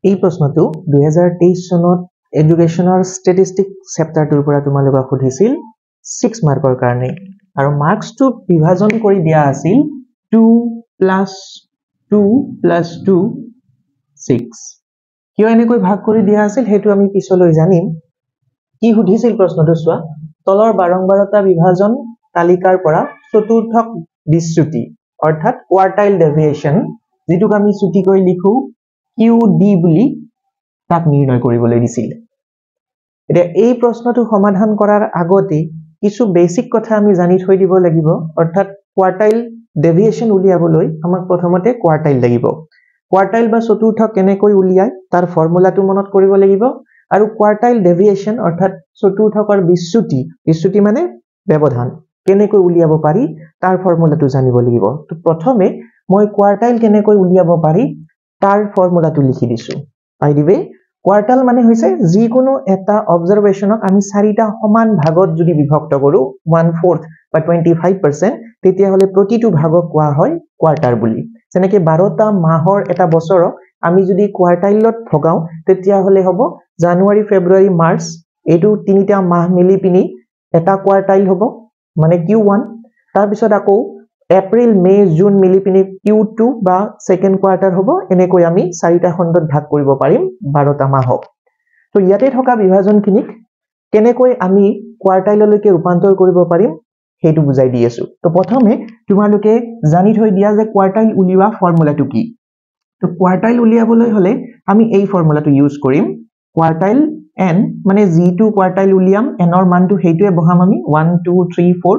এই প্ৰশ্নটো 2023 চনত এডুকেশনৰ ষ্টেটিষ্টিক চেপ্টাৰটোৰ পৰা তোমালোকক সুধিছিল 6 মাৰ্কৰ কাৰণে আৰু মাৰ্কসটো বিভাজন কৰি দিয়া আছিল 2 + 2 + 2 6 কিয় এনেকৈ ভাগ কৰি দিয়া আছিল হেতু আমি পিছলৈ জানিম কি সুধিছিল প্ৰশ্নটো চোৱা তলৰ বাৰংবাৰতা বিভাজন তালিকাৰ পৰা চতুৰ্থক বিচ্যুতি অৰ্থাৎ কোৱাৰ্টাইল ডেভিয়েশন যেটুক আমি ছুটিকৈ লিখো QD বুলি তাক নিৰ্ণয় কৰিবলৈ দিছিল এতিয়া এই প্ৰশ্নটো সমাধান কৰাৰ আগতে কিছু বেসিক কথা আমি জানি থৈ দিব লাগিব অৰ্থাৎ কোৱাৰ্টাইল ডেভিয়েশন উলিয়াবলৈ আমাক প্ৰথমতে কোৱাৰ্টাইল লাগিব কোৱাৰ্টাইল বা চতুৰ্থক কেনেকৈ উলিয়ায় তাৰ ফৰ্মুলাটো মনত কৰিব লাগিব আৰু কোৱাৰ্টাইল ডেভিয়েশন অৰ্থাৎ চতুৰ্থকৰ বিচ্যুতি মানে ব্যৱধান কেনেকৈ উলিয়াব পাৰি তাৰ ফৰ্মুলাটো জানিব লাগিব তো প্ৰথমে মই কোৱাৰ্টাইল কেনেকৈ উলিয়াব পাৰি তাৰ ফৰ্মুলাটো লিখি দিছো আই দিবে কোৱাৰ্টাইল মানে হৈছে যিকোনো এটা অবজাৰভেশনক আমি চাৰিটা সমান ভাগত যদি বিভক্ত কৰো 1/4 বা 25% তেতিয়া হলে প্ৰতিটো ভাগক কোৱা হয় কোৱাৰ্টাৰ বুলি যেনেকৈ 12টা মাহৰ এটা বছৰক আমি যদি কোৱাৰ্টাইলত ভগাও তেতিয়া হলে হ'ব জানুৱাৰী ফেব্ৰুৱাৰী মাৰ্চ এটো তিনিটা মাহ মিলি পিনি এটা কোৱাৰ্টাইল হ'ব মানে Q1 তাৰ পিছত আকৌ এপ্ৰিল মে জুন মিলি পিনি Q2 বা সেকেন্ড কোৱাৰ্টাৰ হ'ব এনেকৈ আমি চাৰিটা খণ্ডত ভাগ কৰিব পাৰিম 12টা মাহক তো ইয়াতে থকা বিভাজনখিনিক কেনেকৈ আমি কোৱাৰ্টাইললৈকে ৰূপান্তৰ কৰিব পাৰিম হেতু বুজাই দি আছো তো প্ৰথমে তোমালোকে জানি থৈ দিয়া যে কোৱাৰ্টাইল উলিওৱা ফৰ্মুলাটো কি তো কোৱাৰ্টাইল উলিয়াবলৈ হলে আমি এই ফৰ্মুলাটো ইউজ কৰিম কোৱাৰ্টাইল n মানে g2 কোৱাৰ্টাইল উলিয়াম n ৰ মানটো হেতুৱে বহাম আমি 1 2 3 4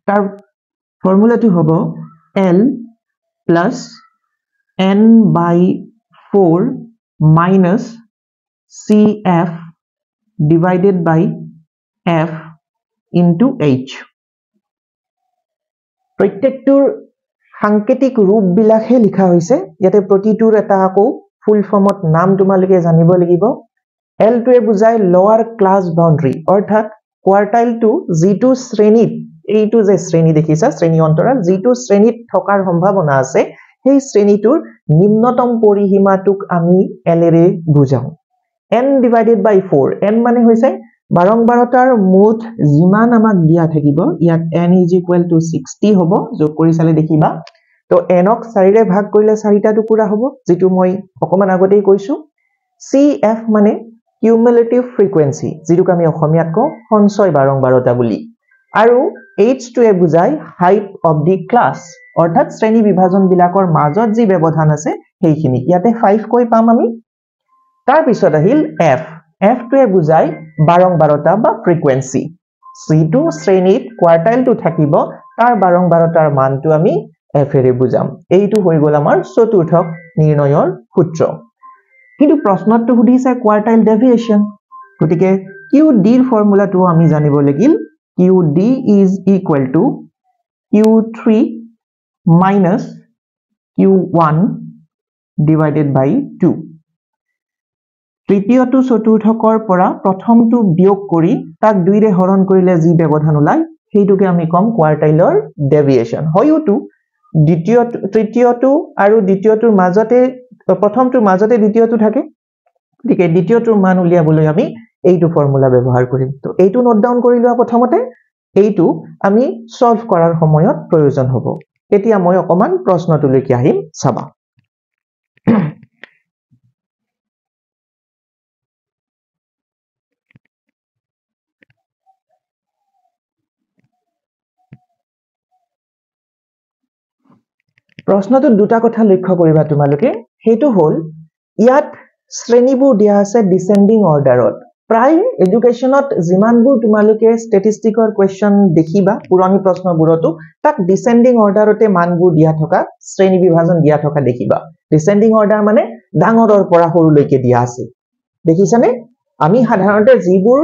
তাৰ ফৰ্মুলাটো হ'ব L plus n/4 minus CF divided by F into H প্ৰত্যেকটোৰ সাংকেতিক ৰূপ বিলাকহে লিখা হৈছে ইয়াতে প্ৰতিটোৰ এটা আকৌ ফুল ফৰ্মত নাম তোমালোকে জানিব লাগিব L টোৱে বুজায় লোৱাৰ ক্লাছ বাউন্ডাৰী অৰ্থাৎ কোৱাৰ্টাইলটো যিটো শ্ৰেণীত এইটো যে শ্ৰেণী দেখিছা শ্ৰেণী অন্তৰাল যিটো শ্ৰেণীত থকাৰ সম্ভাৱনা আছে সেই শ্ৰেণীটোৰ নিম্নতম পৰিসীমাটোক আমি L ৰে বুজাও n divided by 4 n মানে হৈছে বাৰংবাৰতাৰ মুঠ যিমান আমাক দিয়া থাকিব ইয়াত n = 60 হ'ব যোগ কৰি চালে দেখিবা তো n ক 4 ৰে ভাগ কৰিলে 4টা টুকুৰা হ'ব যেটো মই অকমান আগতেই কৈছো CF মানে কিউমুলেটিভ ফ্ৰিকুৱেন্সি যেটোক আমি অসমীয়াত কওঁ সঞ্চয় বাৰংবাৰতা বুলি আৰু H টোৱে বুজায় হাইট অফ দি ক্লাছ অৰ্থাৎ শ্ৰেণী বিভাজন বিলাকৰ মাজত যি ব্যৱধান আছে সেইখিনি ইয়াতে 5 কৈ পাম আমি তাৰ পিছত আহিল F টোৱে বুজায় বাৰংবাৰতা বা ফ্ৰিকুৱেন্সি যিটো শ্ৰেণীত কোৱাৰ্টাইলটো থাকিব তাৰ বাৰংবাৰতাৰ মানটো আমি F ৰে বুজাম এইটো হৈ গল আমাৰ চতুৰ্থক নিৰ্ণয়ৰ সূত্ৰ কিন্তু প্ৰশ্নটো সুধিছে কোৱাৰ্টাইল ডেভিয়েশন গতিকে QD ৰ ফৰ্মুলাটো আমি জানিব লাগিল QD is equal to Q3 minus Q1 divided by 2 তৃতীয়টো চতুৰ্থকৰ পৰা প্ৰথমটো বিয়োগ কৰি তাক 2 ৰে হৰণ কৰিলে যি ব্যৱধান ওলায় সেইটোকে আমি কম কোৱাৰ্টাইলৰ ডেভিয়েশন হয়তো তৃতীয়টো আৰু দ্বিতীয়টোৰ মাজতে প্ৰথমটোৰ মাজতে দ্বিতীয়টো থাকে গতিকে দ্বিতীয়টোৰ মান উলিয়াবলৈ আমি এইটো ফৰ্মুলা ব্যৱহাৰ কৰিম তো এইটো নোট ডাউন কৰি লোৱা প্ৰথমতে এইটো আমি সলভ কৰাৰ সময়ত প্ৰয়োজন হ'ব এতিয়া মই অকমান প্ৰশ্নটোলৈকে আহিম চাবা প্ৰশ্নটোত দুটা কথা লক্ষ্য কৰিবা তোমালোকে হেতু হল ইয়াত শ্ৰেণীবোৰ দিয়া আছে ডিসেন্ডিং অৰ্ডাৰত প্ৰায় এডুকেশনত যিমানবোৰ তোমালোকে ষ্টেটিষ্টিকৰ কোৱেশ্চন দেখিবা পুৰণি প্ৰশ্নবোৰতো তাক ডিসেন্ডিং অৰ্ডাৰতে মানবোৰ দিয়া থকা শ্ৰেণী বিভাজন দিয়া থকা দেখিবা ডিসেন্ডিং অৰ্ডাৰ মানে ডাঙৰৰ পৰা সৰুলৈকে দিয়া আছে দেখিছানে আমি সাধাৰণতে যিবোৰ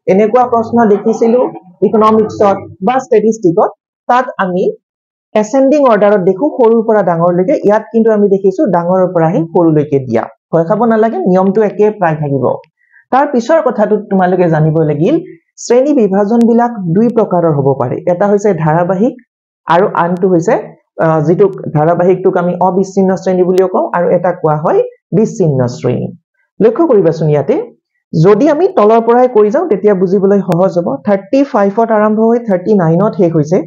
এনেকুৱা প্ৰশ্ন দেখিছিলো ইকনমিক্সত বা ষ্টেটিষ্টিকত তাত আমি ascending orderত দেখো সৰুৰ পৰা ডাঙৰলৈকে ইয়াত কিন্তু আমি দেখিছো ডাঙৰৰ পৰা সৰুলৈকে দিয়া ভয় খাব নালাগে নিয়মটো একে প্ৰায় থাকিব তাৰ পিছৰ কথাটো তোমালোকে জানিব লাগিল শ্ৰেণী বিভাজন বিলাক দুই প্ৰকাৰৰ হ'ব পাৰে এটা হৈছে ধাৰাবাহিক আৰু আনটো হৈছে যেটো ধাৰাবাহিকটোক আমি অবিচ্ছিন্ন শ্ৰেণী বুলিও কওঁ আৰু এটা কোৱা হয় বিচ্ছিন্ন শ্ৰেণী লক্ষ্য কৰিবাচোন ইয়াতে যদি আমি তলৰ পৰাই কৰি যাওঁ তেতিয়া বুজিবলৈ সহজ হ'ব 35 ত আৰম্ভ হৈ 39 ত শেষ হৈছে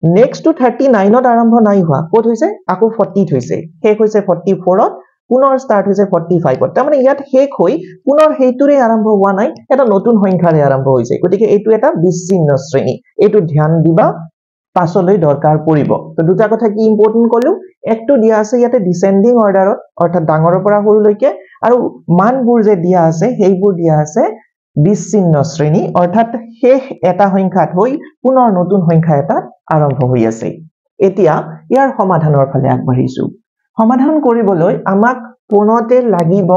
নেক্সট টু 39 ত আৰম্ভ নাই হোৱা ক'ত হৈছে আকৌ 40 ত হৈছে শেষ হৈছে 44 ত পুনৰ ষ্টাৰ্ট হৈছে 45 ত তাৰ মানে ইয়াত শেষ হৈ পুনৰ হেইটোৰে আৰম্ভ হোৱা নাই এটা নতুন সংখ্যাৰে আৰম্ভ হৈছে গতিকে এইটো এটা বিচ্ছিন্ন শ্ৰেণী এইটো ধ্যান দিবা পাছলৈ দৰকাৰ পৰিব তো দুটা কথা কি ইম্পৰ্টেন্ট কলো একটো দিয়া আছে ইয়াতে ডিসেন্ডিং অৰ্ডাৰত অৰ্থাৎ ডাঙৰৰ পৰা সৰুলৈকে আৰু মানবোৰ যে দিয়া আছে সেইবোৰ দিয়া আছে বিচ্ছিন্ন শ্ৰেণী অৰ্থাৎ শেষ এটা সংখ্যাত হৈ পুনৰ নতুন সংখ্যা এটা আৰম্ভ হৈ আছে এতিয়া ইয়াৰ সমাধানৰ ফালে আগবাঢ়িছো সমাধান কৰিবলৈ আমাক পুনতে লাগিব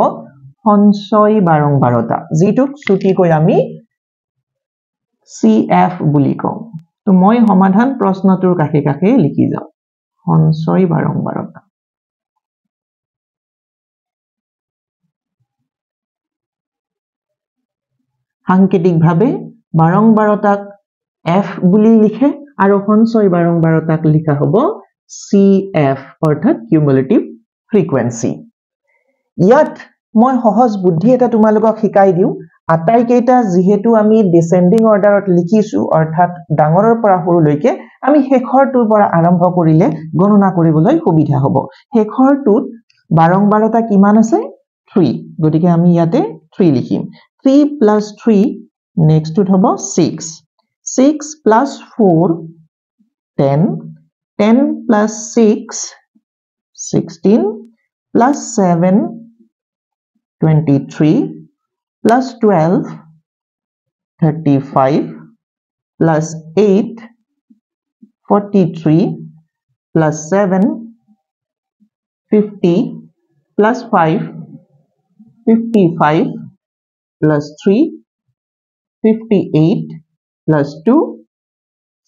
সঞ্চয় বাৰংবাৰতা যিটোক ছুটিকৈ আমি CF বুলি কওঁ তো মই সমাধান প্ৰশ্নটোৰ কাষে কাষে লিখি যাওঁ সঞ্চয় বাৰংবাৰতা সাংকেতিকভাৱে বাৰংবাৰতাক F বুলি লিখে আৰু সঞ্চয় বাৰংবাৰতাক লিখা হ'ব CF অৰ্থাৎ কিউমুলেটিভ ফ্ৰিকুৱেন্সি ইয়াত মই সহজ বুদ্ধি এটা তোমালোকক শিকাই দিও আটাইকেইটা যেহেতু আমি ডিসেন্ডিং অৰ্ডাৰত লিখিছো অৰ্থাৎ ডাঙৰৰ পৰা সৰুলৈকে আমি শেষৰটোৰ পৰা আৰম্ভ কৰিলে গণনা কৰিবলৈ সুবিধা হ'ব শেষৰটোত বাৰংবাৰতা কিমান আছে 3 গতিকে আমি ইয়াতে 3 লিখিম 3 plus 3 next to hobo 6 6 plus 4 10 10 plus 6 16 plus 7 23 plus 12 35 plus 8 43 plus 7 50 plus 5 55 plus 3 58 plus 2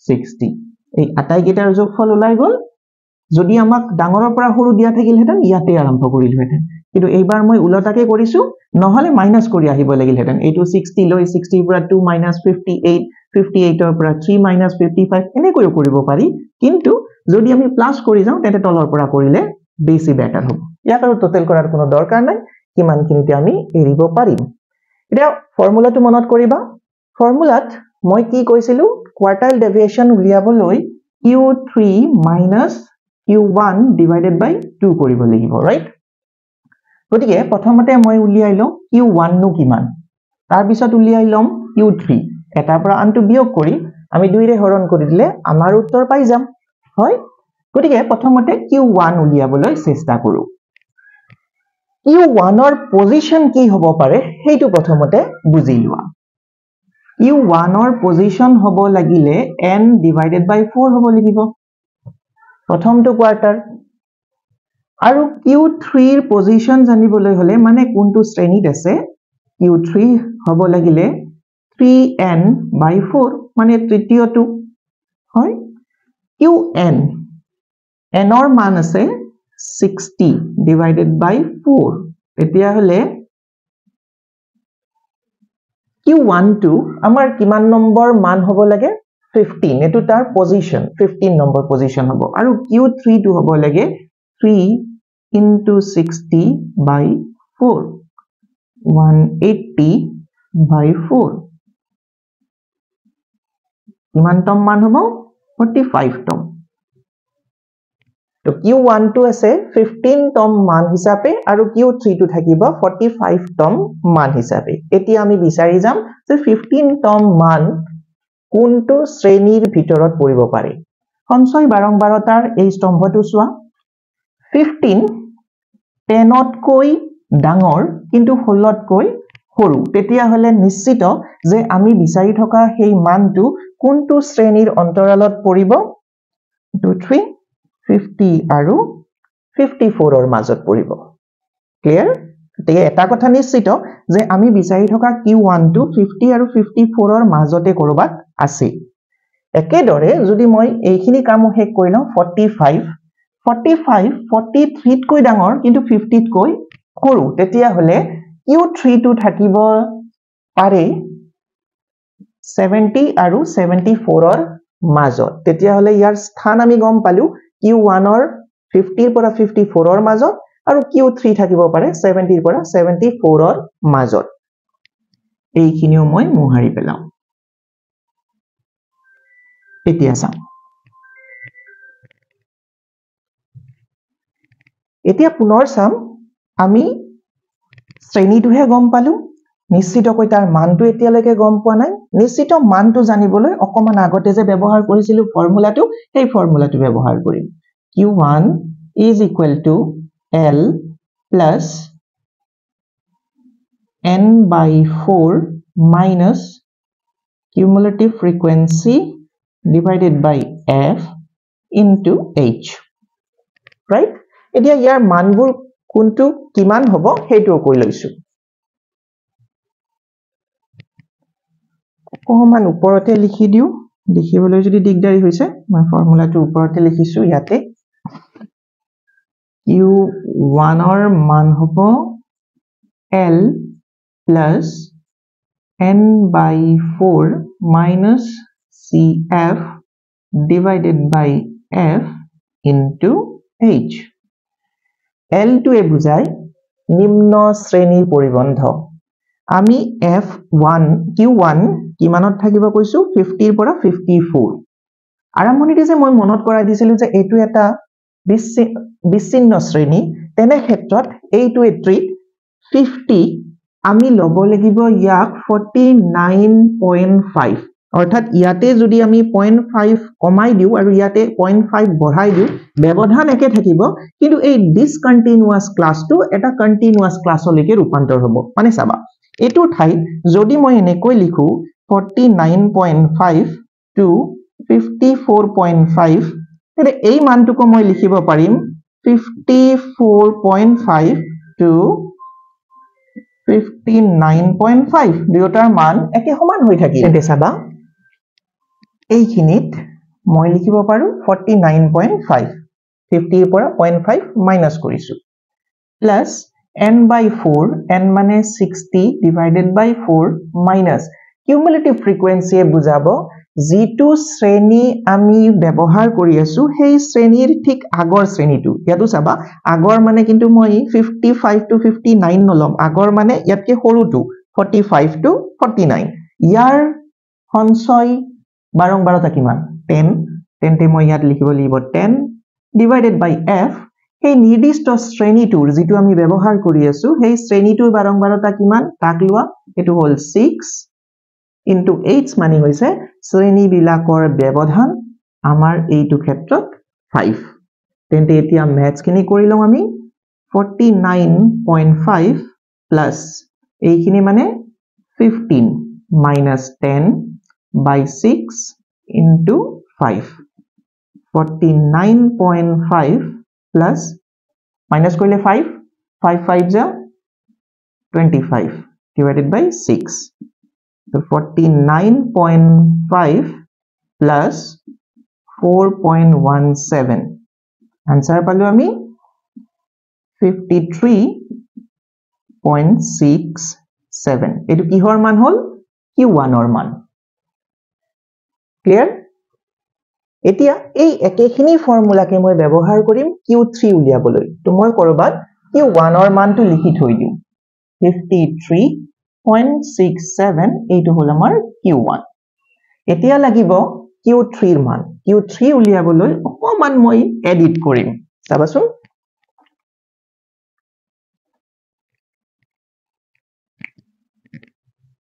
60 এই আটাই গেটাৰ যোগফল ওলাই গল যদি আমাক ডাঙৰৰ পৰা সৰু দিয়া থাকিলহেতেন ইয়াতে আৰম্ভ কৰিলহেতেন কিন্তু এইবাৰ মই উলটাকে কৰিছো নহলে মাইনাস কৰি আহিব লাগিলহেতেন এইটো 60 লৈ 60 পৰা 2 minus 58 58 ৰ পৰা 3 minus 55 এনে কৰিও কৰিব পাৰি কিন্তু যদি আমি প্লাস কৰি যাওঁ তেতে তলৰ পৰা কৰিলে বেছি বেটাৰ হ'ব ইয়াক আৰু টোটাল কৰাৰ কোনো দৰকাৰ নাই কিমানখিনিতে আমি এৰিব পাৰিম এতিয়া ফৰ্মুলাটো মনত কৰিবা ফৰ্মুলাত মই কি কৈছিলো কোৱাৰ্টাইল ডেভিয়েশন উলিয়াবলৈ q3 minus q1 divided by 2 কৰিব লাগিব ৰাইট গতিকে প্ৰথমতে মই উলিয়াই লম q1 নো কিমান তাৰ পিছত উলিয়াই লম q3 এটাৰ পৰা আনটো বিয়োগ কৰি আমি 2 ৰে হৰণ কৰি দিলে আমাৰ উত্তৰ পাই যাম হয় গতিকে প্ৰথমতে q1 উলিয়াবলৈ চেষ্টা কৰো q1 ৰ পজিশন কি হ'ব পাৰে হেইটো প্ৰথমতে বুজি লোৱা q1 ৰ পজিশন হ'ব লাগিলে n divided by 4 হ'ব লাগিব প্ৰথমটো কোৱাৰ্টাৰ আৰু q3 ৰ পজিশন জানিবলৈ হলে মানে কোনটো শ্ৰেণীত আছে q3 হ'ব লাগিলে 3n by 4 মানে তৃতীয়টো হয় qn n ৰ মান আছে 60 divided by 4 এতিয়া হলে q1 টো আমাৰ কিমান নম্বৰ মান হ'ব লাগে 15 এটো তাৰ পজিশন 15 নম্বৰ পজিশন হ'ব আৰু q3 টো হ'ব লাগে 3 into 60 by 4 180 by 4 কিমান টম মান হ'ব 45 টম তো q1 টো আছে 15 টম মান হিচাপে আৰু q3 টো থাকিব 45 টম মান হিচাপে এতিয়া আমি বিচাৰি যাম যে 15 টম মান কোনটো শ্ৰেণীৰ ভিতৰত পৰিব পাৰে সঞ্চয় বাৰংবাৰতাৰ এই স্তম্ভটো চোৱা 15 10 তকৈ ডাঙৰ কিন্তু 16 তকৈ সৰু তেতিয়া হলে নিশ্চিত যে আমি বিচাৰি থকা সেই মানটো কোনটো শ্ৰেণীৰ অন্তৰালত পৰিব 2 3 50 আৰু 54 ৰ মাজত পৰিব ক্লিয়াৰ তেতিয়া এটা কথা নিশ্চিত যে আমি বিচাৰি থকা q1 টো 50 আৰু 54 ৰ মাজতে কৰবাত আছে একেদৰে যদি মই এইখিনি কাম শেষ কৰি লওঁ 45 43 তকৈ ডাঙৰ কিন্তু 50 তকৈ সৰু তেতিয়া হলে q3 টো থাকিব পাৰে 70 আৰু 74 ৰ মাজত তেতিয়া হলে ইয়াৰ স্থান আমি গম পালো Q1 ৰ 50 ৰ পৰা 54 ৰ মাজত আৰু Q3 থাকিব পাৰে 70 ৰ পৰা 74 ৰ মাজত এইখিনিও মই মোহাৰি পেলাম এতিয়া চাম এতিয়া পুনৰ চাম আমি শ্ৰেণীটোহে গম পালো নিশ্চিতকৈ তাৰ মানটো এতিয়ালৈকে গম পোৱা নাই নিশ্চিত মানটো জানিবলৈ অকমান আগতে যে ব্যৱহাৰ কৰিছিলো ফৰ্মুলাটো সেই ফৰ্মুলাটো ব্যৱহাৰ কৰিম Q1 is equal to L plus N by 4 minus cumulative frequency divided by F into H right এতিয়া ইয়াৰ মানবোৰ কোনটো কিমান হ'ব হেইটো কৈ লৈছো অকমান ওপৰতে লিখি দিও দেখিবলৈ যদি দিগদাৰি হৈছে মই ফৰ্মুলাটো ওপৰতে লিখিছো ইয়াতে Q1 ৰ মান হ'ব L plus N by 4 minus CF divided by F into H L to a বুজাই নিম্ন শ্ৰেণীৰ পৰিবন্ধ আমি F1 Q1 কিমানত থাকিব কৈছো 50 ৰ পৰা 54 আৰম্ভণিতে যে মই মনত কৰাই দিছিলো যে এটো এটা বিচ্ছিন্ন শ্ৰেণী তেনে ক্ষেত্ৰত এইটো এট্ৰি 50 আমি লব লাগিব ইয়াক 49.5 অৰ্থাৎ ইয়াতে যদি আমি 0.5 কমাই দিও আৰু ইয়াতে 0.5 বঢ়াই দিও ব্যৱধান একে থাকিব কিন্তু এই ডিসকন্টিনিউয়াস ক্লাছটো এটা কন্টিনিউয়াস ক্লাছলৈকে ৰূপান্তৰ হ'ব মানে চাবা এটো ঠাইত যদি মই এনেকৈ লিখো 49.5 to 54.5 তেনে এই মানটোক মই লিখিব পাৰিম 54.5 to 59.5 দুয়োটাৰ মান একে সমান হৈ থাকিল তেন্তে চাবা এইখিনিত মই লিখিব পাৰো 49.5 50 ৰ পৰা 0.5 মাইনাস কৰিছো প্লাস n by 4 n মানে 60 divided by 4 minus cumulative frequency বুজাব যেটো শ্ৰেণী আমি ব্যৱহাৰ কৰি আছো সেই শ্ৰেণীৰ ঠিক আগৰ শ্ৰেণীটো ইয়াতো চাবা আগৰ মানে কিন্তু মই 55 to 59 নলম আগৰ মানে ইয়াতকে সৰুটো 45 to 49 ইয়াৰ সঞ্চয় বাৰংবাৰতা কিমান 10 তেন্তে মই ইয়াত লিখিব লাগিব 10 divided by f সেই নিৰ্দিষ্ট শ্ৰেণীটোৰ যেটো আমি ব্যৱহাৰ কৰি আছো সেই শ্ৰেণীটোৰ বাৰংবাৰতা কিমান তাক লোৱা এটো হল 6 into h মানে হৈছে শ্ৰেণী বিলাকৰ ব্যৱধান আমাৰ এইটো ক্ষেত্ৰত 5 তেন্তে এতিয়া ম্যাথছ কিনি কৰি লম আমি 49.5 plus এইখিনি মানে 15 minus 10 by 6 into 5 49.5 plus minus কৰিলে 5 5 5 ja 25 divided by 6 so 49.5 plus 4.17 answer পালো আমি 53.67 এটো কিহৰ মান হল Q1 ৰ মান ক্লিয়াৰ এতিয়া এই একেখিনি ফৰ্মুলাকে মই ব্যৱহাৰ কৰিম Q3 উলিয়াবলৈ তো মই কৰবাত Q1 ৰ মানটো লিখি থৈ দিও 53.67 এইটো হল আমাৰ Q1 এতিয়া লাগিব Q3 ৰ মান Q3 উলিয়াবলৈ অকমান মই এডিট কৰিম চাবাচোন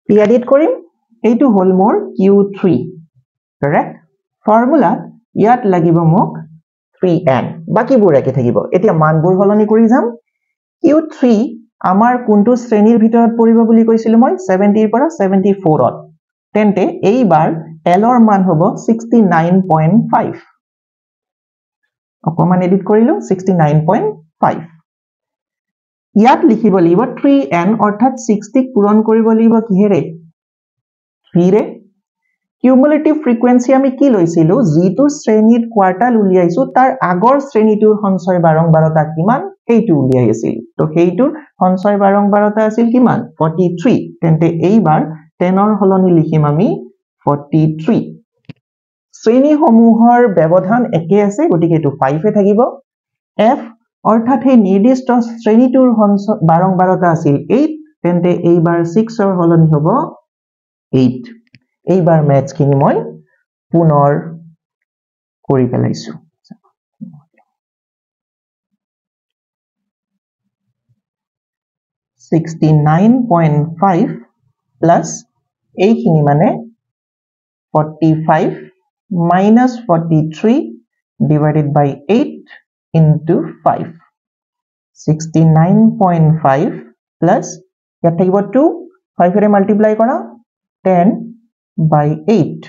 কি এডিট কৰিম এইটো হল মোৰ Q3 correct ফৰ্মুলা ইয়াত লাগিব মোক 3n বাকিবোৰ একে থাকিব এতিয়া মানবোৰ হলনি কৰি যাম Q3 আমাৰ কোনটো শ্ৰেণীৰ ভিতৰত পৰিব বুলি কৈছিলো মই 70 ৰ পৰা 74 ত তেন্তে এইবাৰ L ৰ মান হ'ব 69.5 অকমান এডিট কৰিলো 69.5 ইয়াত লিখিব লাগিব 3n অৰ্থাৎ 60 পূৰণ কৰিব লাগিব কিহেৰে 3 ৰে cumulative frequency আমি কি লৈছিলো যেটো শ্ৰেণীত কোৱাৰ্টাল উলিয়াইছো তাৰ আগৰ শ্ৰেণীটোৰ সঞ্চয় বাৰংবাৰতা কিমান এইটো উলিয়াই আছিল তো সেইটোৰ সঞ্চয় বাৰংবাৰতা আছিল কিমান 43 তেন্তে এইবাৰ 10 ৰ হলনি লিখিম আমি 43 শ্ৰেণীসমূহৰ ব্যৱধান একে আছে গতিকে এটো 5 এ থাকিব f অৰ্থাৎ এই নিৰ্দিষ্ট শ্ৰেণীটোৰ বাৰংবাৰতা আছিল 8 তেন্তে এইবাৰ 6 ৰ হলনি হ'ব 8 এইবাৰ ম্যাথছ খিনি মই পুনৰ কৰি পেলাইছো 69.5 plus এইখিনি মানে 45 minus 43 divided by 8 into 5 69.5 plus ইয়াত থাকিব 2 5 ৰে মাল্টিপ্লাই কৰা 10 by 8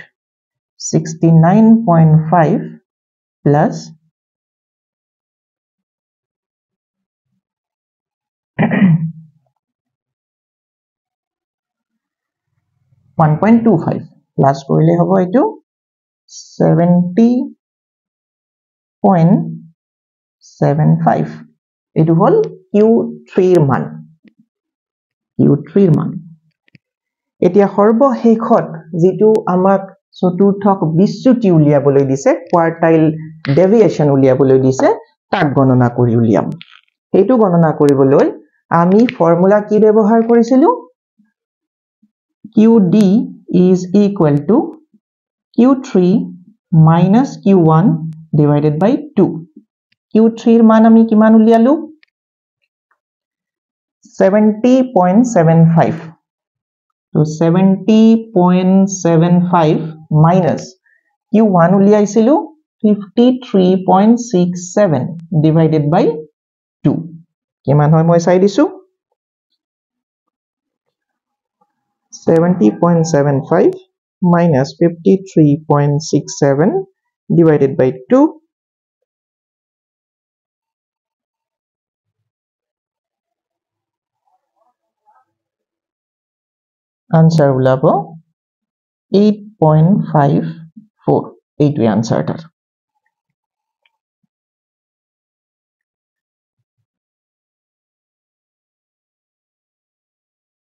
69.5 plus 1.25 plus কৰিলে হ'ব এটো 70.75 এটো হল Q3 ৰ মান এতিয়া সৰ্বশেষত যেটো আমাক চতুৰ্থক বিচ্যুতি উলিয়াবলৈ দিছে কোয়াৰ্টাইল ডেভিয়েশন উলিয়াবলৈ দিছে তাক গণনা কৰি উলিয়াম হেতু গণনা কৰিবলৈ আমি ফৰ্মুলা কি ব্যৱহাৰ কৰিছিলো QD is equal to Q3 minus Q1 divided by 2 Q3 ৰ মান আমি কিমান উলিয়ালো 70.75 so 70.75 minus Q1 উলিয়াইছিলো 53.67 divided by 2 কিমান হয় মই চাই দিছো 70.75 minus 53.67 divided by 2 answer ulabo 8.54 এইটোৱে answer টা